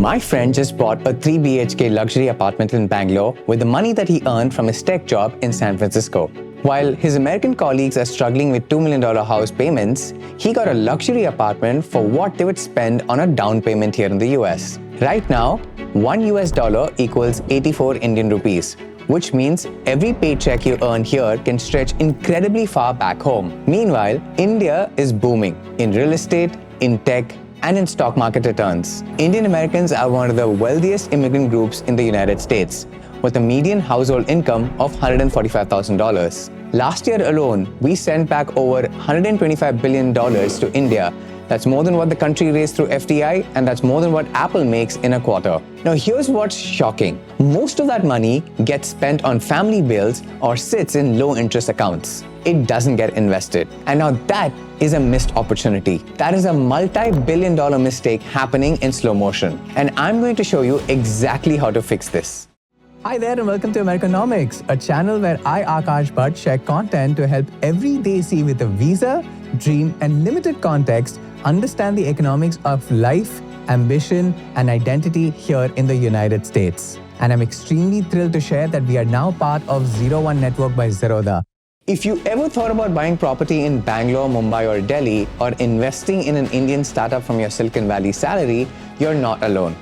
My friend just bought a 3 BHK luxury apartment in Bangalore with the money that he earned from his tech job in San Francisco. While his American colleagues are struggling with $2 million house payments, he got a luxury apartment for what they would spend on a down payment here in the US. Right now, $1 equals 84 Indian rupees, which means every paycheck you earn here can stretch incredibly far back home. Meanwhile, India is booming in real estate, in tech, and in stock market returns. Indian Americans are one of the wealthiest immigrant groups in the United States, with a median household income of $145,000. Last year alone, we sent back over $125 billion to India. That's more than what the country raised through FDI, and that's more than what Apple makes in a quarter. Now, here's what's shocking. Most of that money gets spent on family bills or sits in low-interest accounts. It doesn't get invested. And now that is a missed opportunity. That is a multi-billion-dollar mistake happening in slow motion. And I'm going to show you exactly how to fix this. Hi there and welcome to Americonomics, a channel where I, Akash Bhatt, share content to help everyday see with a visa, dream, and limited context understand the economics of life, ambition, and identity here in the United States. And I'm extremely thrilled to share that we are now part of 01 Network by Zerodha. If you ever thought about buying property in Bangalore, Mumbai, or Delhi, or investing in an Indian startup from your Silicon Valley salary, you're not alone.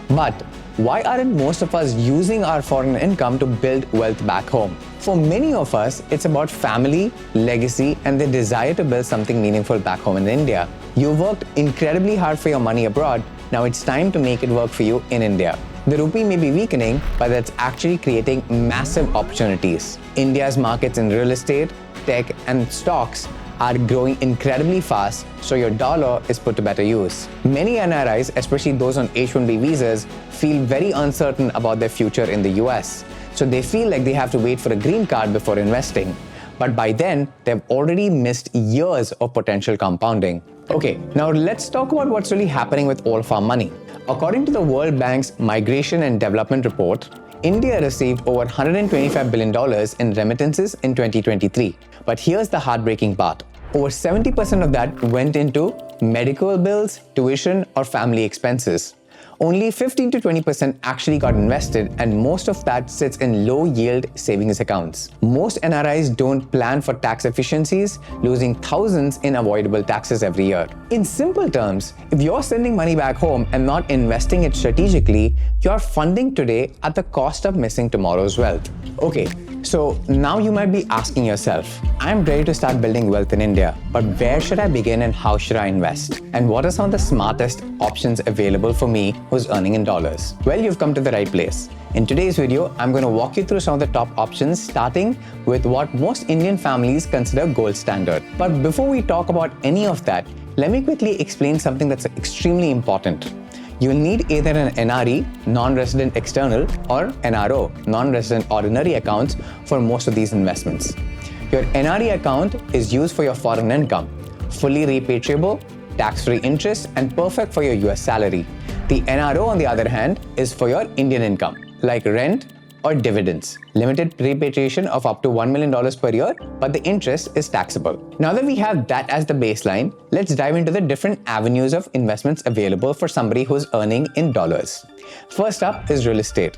But why aren't most of us using our foreign income to build wealth back home? For many of us, it's about family, legacy, and the desire to build something meaningful back home in India. You've worked incredibly hard for your money abroad. Now it's time to make it work for you in India. The rupee may be weakening, but that's actually creating massive opportunities. India's markets in real estate, tech, and stocks are growing incredibly fast, so your dollar is put to better use. Many NRIs, especially those on H-1B visas, feel very uncertain about their future in the US. So they feel like they have to wait for a green card before investing. But by then, they've already missed years of potential compounding. Okay, now let's talk about what's really happening with all of our money. According to the World Bank's Migration and Development Report, India received over $125 billion in remittances in 2023. But here's the heartbreaking part. Over 70% of that went into medical bills, tuition, or family expenses. Only 15 to 20% actually got invested, and most of that sits in low-yield savings accounts. Most NRIs don't plan for tax efficiencies, losing thousands in avoidable taxes every year. In simple terms, if you're sending money back home and not investing it strategically, you're funding today at the cost of missing tomorrow's wealth. Okay, so now you might be asking yourself, I'm ready to start building wealth in India, but where should I begin and how should I invest? And what are some of the smartest options available for me who's earning in dollars? Well, you've come to the right place. In today's video, I'm going to walk you through some of the top options, starting with what most Indian families consider gold standard. But before we talk about any of that, let me quickly explain something that's extremely important. You'll need either an NRE, non-resident external, or NRO, non-resident ordinary accounts for most of these investments. Your NRE account is used for your foreign income, fully repatriable, tax-free interest, and perfect for your US salary. The NRO, on the other hand, is for your Indian income, like rent or dividends. Limited repatriation of up to $1 million per year, but the interest is taxable. Now that we have that as the baseline, let's dive into the different avenues of investments available for somebody who's earning in dollars. First up is real estate.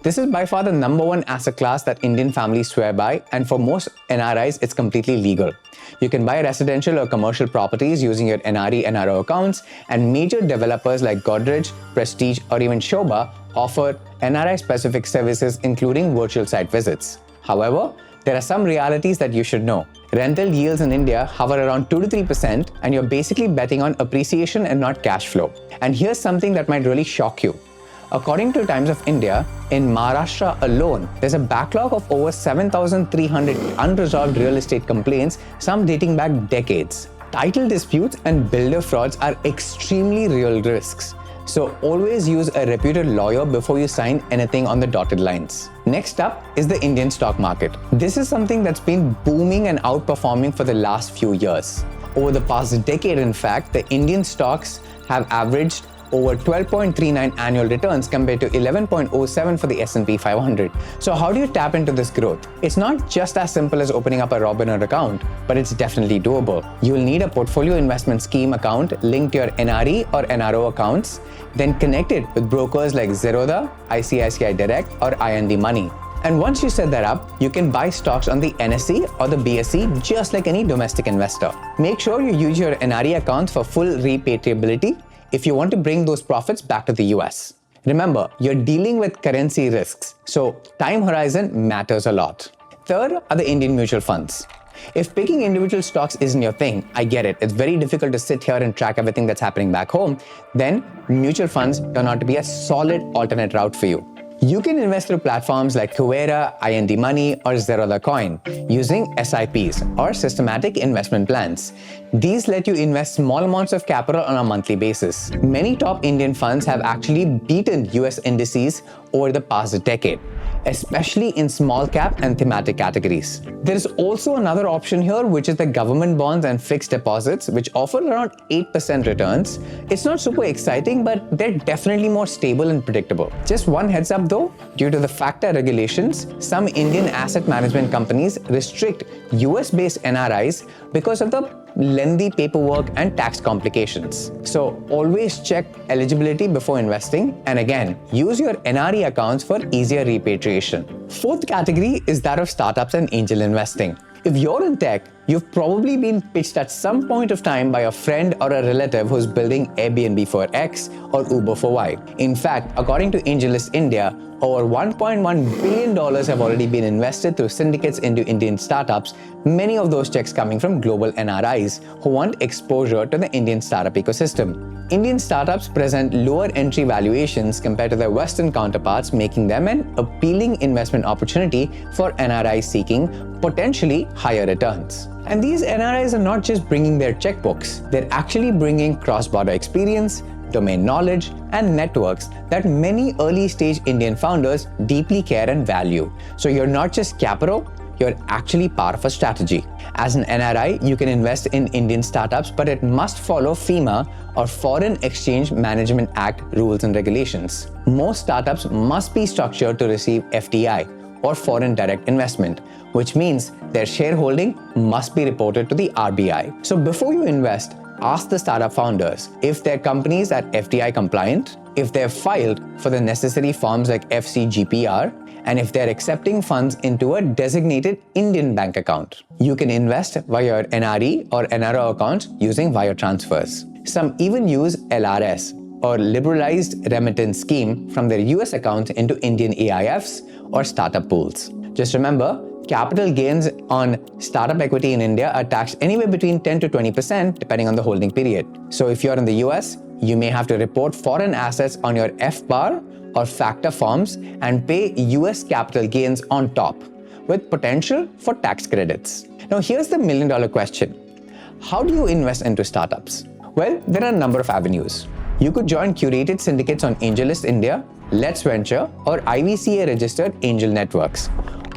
This is by far the number one asset class that Indian families swear by, and for most NRIs, it's completely legal. You can buy residential or commercial properties using your NRE and NRO accounts, and major developers like Godrej, Prestige, or even Shobha offer NRI-specific services including virtual site visits. However, there are some realities that you should know. Rental yields in India hover around 2 to 3%, and you're basically betting on appreciation and not cash flow. And here's something that might really shock you. According to Times of India, in Maharashtra alone, there's a backlog of over 7,300 unresolved real estate complaints, some dating back decades. Title disputes and builder frauds are extremely real risks. So always use a reputed lawyer before you sign anything on the dotted lines. Next up is the Indian stock market. This is something that's been booming and outperforming for the last few years. Over the past decade, in fact, the Indian stocks have averaged over 12.39 annual returns compared to 11.07 for the S&P 500. So how do you tap into this growth? It's not just as simple as opening up a Robinhood account, but it's definitely doable. You'll need a portfolio investment scheme account linked to your NRE or NRO accounts, then connect it with brokers like Zerodha, ICICI Direct, or IND Money. And once you set that up, you can buy stocks on the NSE or the BSE just like any domestic investor. Make sure you use your NRE accounts for full repatriability if you want to bring those profits back to the US. Remember, you're dealing with currency risks, so time horizon matters a lot. Third are the Indian mutual funds. If picking individual stocks isn't your thing, I get it. It's very difficult to sit here and track everything that's happening back home. Then mutual funds turn out to be a solid alternate route for you. You can invest through platforms like Kuvera, IND Money, or Zerodha Coin using SIPs or systematic investment plans. These let you invest small amounts of capital on a monthly basis. Many top Indian funds have actually beaten US indices over the past decade, especially in small cap and thematic categories. There is also another option here, which is the government bonds and fixed deposits, which offer around 8% returns. It's not super exciting, but they're definitely more stable and predictable. Just one heads up though, due to the FATCA regulations, some Indian asset management companies restrict US-based NRIs because of the lengthy paperwork and tax complications. So always check eligibility before investing, and again, use your NRE accounts for easier repatriation. Fourth category is that of startups and angel investing. If you're in tech, you've probably been pitched at some point of time by a friend or a relative who's building Airbnb for X or Uber for Y. In fact, according to AngelList India, over $1.1 billion have already been invested through syndicates into Indian startups, many of those checks coming from global NRIs who want exposure to the Indian startup ecosystem. Indian startups present lower entry valuations compared to their Western counterparts, making them an appealing investment opportunity for NRIs seeking potentially higher returns. And these NRIs are not just bringing their checkbooks, they're actually bringing cross-border experience, domain knowledge, and networks that many early-stage Indian founders deeply care and value. So you're not just capital, you're actually part of a strategy. As an NRI, you can invest in Indian startups, but it must follow FEMA or Foreign Exchange Management Act rules and regulations. Most startups must be structured to receive FDI or foreign direct investment, which means their shareholding must be reported to the RBI. So before you invest, ask the startup founders if their companies are FDI compliant, if they're filed for the necessary forms like FCGPR, and if they're accepting funds into a designated Indian bank account. You can invest via your NRE or NRO accounts using wire transfers. Some even use LRS or Liberalized Remittance Scheme from their US accounts into Indian AIFs or startup pools. Just remember, capital gains on startup equity in India are taxed anywhere between 10 to 20% depending on the holding period. So if you're in the US, you may have to report foreign assets on your FBAR or FATCA forms and pay US capital gains on top, with potential for tax credits. Now here's the million-dollar question. How do you invest into startups? Well, there are a number of avenues. You could join curated syndicates on AngelList India, Let's Venture, or IVCA-registered angel networks.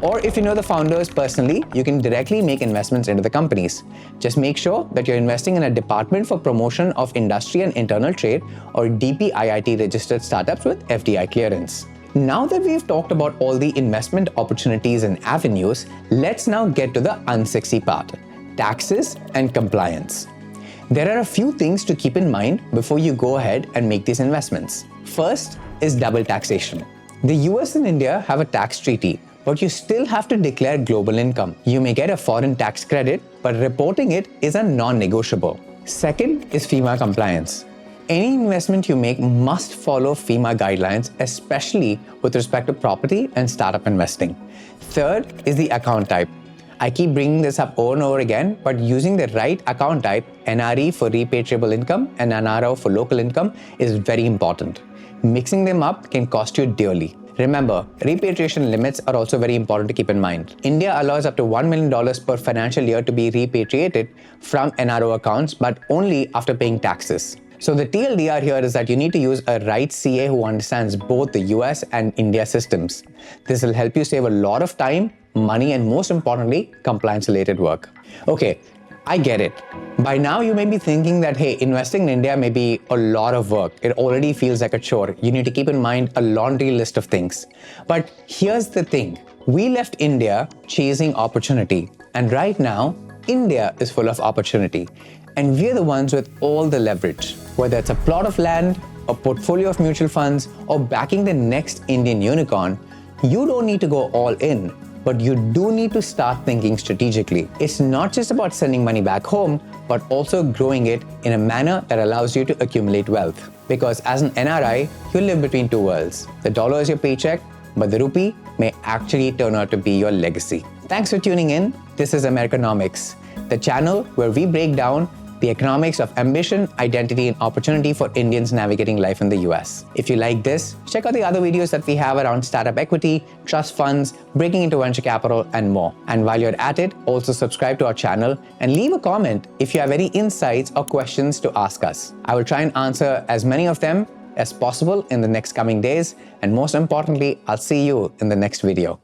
Or if you know the founders personally, you can directly make investments into the companies. Just make sure that you're investing in a Department for Promotion of Industry and Internal Trade or DPIIT registered startups with FDI clearance. Now that we've talked about all the investment opportunities and avenues, let's now get to the unsexy part: taxes and compliance. There are a few things to keep in mind before you go ahead and make these investments. First is double taxation. The US and India have a tax treaty, but you still have to declare global income. You may get a foreign tax credit, but reporting it is a non-negotiable. Second is FEMA compliance. Any investment you make must follow FEMA guidelines, especially with respect to property and startup investing. Third is the account type. I keep bringing this up over and over again, but using the right account type, NRE for repatriable income and NRO for local income, is very important. Mixing them up can cost you dearly. Remember, repatriation limits are also very important to keep in mind. India allows up to $1 million per financial year to be repatriated from NRO accounts, but only after paying taxes. So the TLDR here is that you need to use a right CA who understands both the US and India systems. This will help you save a lot of time, money, and most importantly, compliance-related work. Okay, I get it. By now, you may be thinking that, hey, investing in India may be a lot of work. It already feels like a chore. You need to keep in mind a laundry list of things. But here's the thing. We left India chasing opportunity. And right now, India is full of opportunity. And we're the ones with all the leverage. Whether it's a plot of land, a portfolio of mutual funds, or backing the next Indian unicorn, you don't need to go all in. But you do need to start thinking strategically. It's not just about sending money back home, but also growing it in a manner that allows you to accumulate wealth. Because as an NRI, you live between two worlds. The dollar is your paycheck, but the rupee may actually turn out to be your legacy. Thanks for tuning in. This is Americonomics, the channel where we break down the economics of ambition, identity, and opportunity for Indians navigating life in the US. If you like this, check out the other videos that we have around startup equity, trust funds, breaking into venture capital, and more. And while you're at it, also subscribe to our channel and leave a comment if you have any insights or questions to ask us. I will try and answer as many of them as possible in the next coming days. And most importantly, I'll see you in the next video.